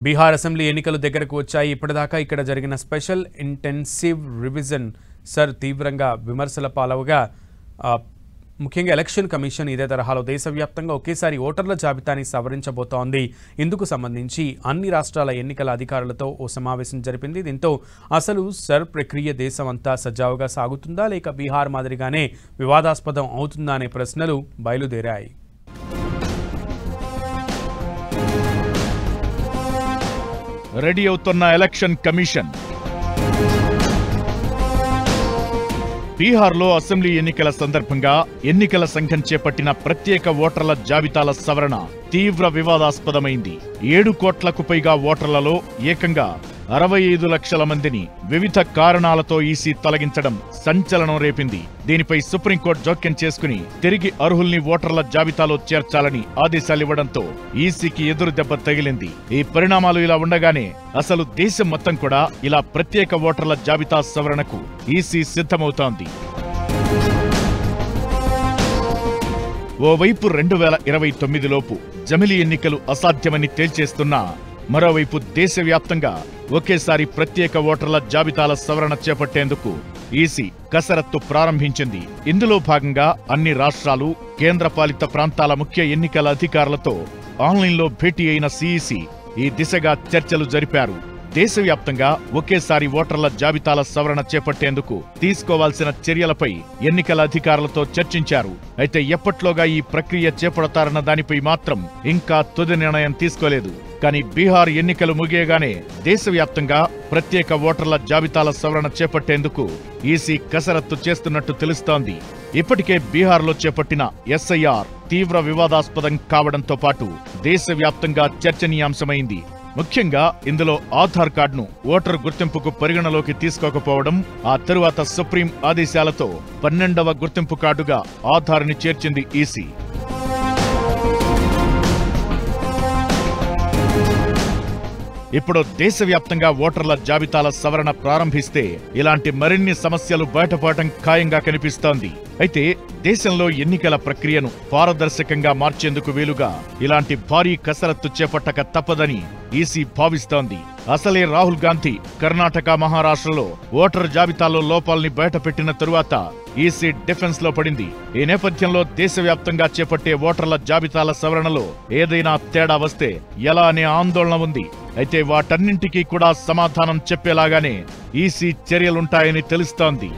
Bihar assembly ఎన్నికలు దగ్గరకు వచ్చాయి. ఇప్పటిదాకా ఇక్కడ జరిగిన స్పెషల్ ఇంటెన్సివ్ రివిజన్ సర్ తీవ్రంగా విమర్శల పాలవగా ముఖ్యంగా ఎలక్షన్ కమిషన్ ఇదే తరహాలో దేశవ్యాప్తంగా ఒకేసారి ఓటర్ల జాబితాని సవరించబోతోంది. ఇందుకు సంబంధించి అన్ని రాష్ట్రాల ఎన్నికల అధికారులతో ఓ సమావేశం జరిపింది. దీంతో అసలు సర్ ప్రక్రియ దేశమంతా సజావుగా సాగుతుందా లేక బీహార్ మాదిరిగానే వివాదాస్పదం అవుతుందా అనే ప్రశ్నలు బయలుదేరాయి. రెడీ అవుతున్న ఎలక్షన్ కమిషన్. బీహార్లో అసెంబ్లీ ఎన్నికల సందర్భంగా ఎన్నికల సంఘం చేపట్టిన ప్రత్యేక ఓటర్ల జాబితాల సవరణ తీవ్ర వివాదాస్పదమైంది. 7 కోట్లకు పైగా ఓటర్లలో ఏకంగా 65 లక్షల మందిని వివిధ కారణాలతో ఈసీ తొలగించడం సంచలనం రేపింది. దీనిపై సుప్రీంకోర్టు జోక్యం చేసుకుని తిరిగి అర్హుల్ని ఓటర్ల జాబితాలో చేర్చాలని ఆదేశాలివ్వడంతో ఈసీకి ఎదురు దెబ్బ తగిలింది. ఈ పరిణామాలు ఇలా ఉండగానే అసలు దేశం మొత్తం కూడా ఇలా ప్రత్యేక ఓటర్ల జాబితా సవరణకు ఈసీ సిద్ధమవుతోంది. ఓవైపు 2029 లోపు జమిలీ ఎన్నికలు అసాధ్యమని తేల్చేస్తున్నా మరోవైపు దేశవ్యాప్తంగా ఒకేసారి ప్రత్యేక ఓటర్ల జాబితాల సవరణ చేపట్టేందుకు ఈసీ కసరత్తు ప్రారంభించింది. ఇందులో భాగంగా అన్ని రాష్ట్రాలు, కేంద్రపాలిత ప్రాంతాల ముఖ్య ఎన్నికల అధికారులతో ఆన్లైన్లో భేటీ అయిన సిఈసి ఈ దిశగా చర్చలు జరిపారు. దేశవ్యాప్తంగా ఒకేసారి ఓటర్ల జాబితాల సవరణ చేపట్టేందుకు తీసుకోవాల్సిన చర్యలపై ఎన్నికల అధికారులతో చర్చించారు. అయితే ఎప్పట్లోగా ఈ ప్రక్రియ చేపడతారన్న దానిపై మాత్రం ఇంకా తుది నిర్ణయం తీసుకోలేదు. కానీ బీహార్ ఎన్నికలు ముగియగానే దేశవ్యాప్తంగా ప్రత్యేక ఓటర్ల జాబితాల సవరణ చేపట్టేందుకు ఈసీ కసరత్తు చేస్తున్నట్టు తెలుస్తోంది. ఇప్పటికే బీహార్లో చేపట్టిన ఎస్ఐఆర్ తీవ్ర వివాదాస్పదం కావడంతో పాటు దేశవ్యాప్తంగా చర్చనీయాంశమైంది. ముఖ్యంగా ఇందులో ఆధార్ కార్డును ఓటరు గుర్తింపుకు పరిగణలోకి తీసుకోకపోవడం, ఆ తరువాత సుప్రీం ఆదేశాలతో 12వ గుర్తింపు కార్డుగా ఆధార్ని చేర్చింది ఈసీ. ఇప్పుడు దేశవ్యాప్తంగా ఓటర్ల జాబితాల సవరణ ప్రారంభిస్తే ఇలాంటి మరిన్ని సమస్యలు బయటపడటం ఖాయంగా కనిపిస్తోంది. అయితే దేశంలో ఎన్నికల ప్రక్రియను పారదర్శకంగా మార్చేందుకు వీలుగా ఇలాంటి భారీ కసరత్తు చేపట్టక తప్పదని ఈసీ భావిస్తోంది. అసలే రాహుల్ గాంధీ కర్ణాటక, మహారాష్ట్రలో ఓటర్ జాబితాలో లోపాల్ని బయటపెట్టిన తరువాత ఈసీ డిఫెన్స్ లో పడింది. ఈ నేపథ్యంలో దేశవ్యాప్తంగా చేపట్టే ఓటర్ల జాబితాల సవరణలో ఏదైనా తేడా వస్తే ఎలా అనే ఆందోళన ఉంది. అయితే వాటన్నింటికీ కూడా సమాధానం చెప్పేలాగానే ఈసీ చర్యలుంటాయని తెలుస్తోంది.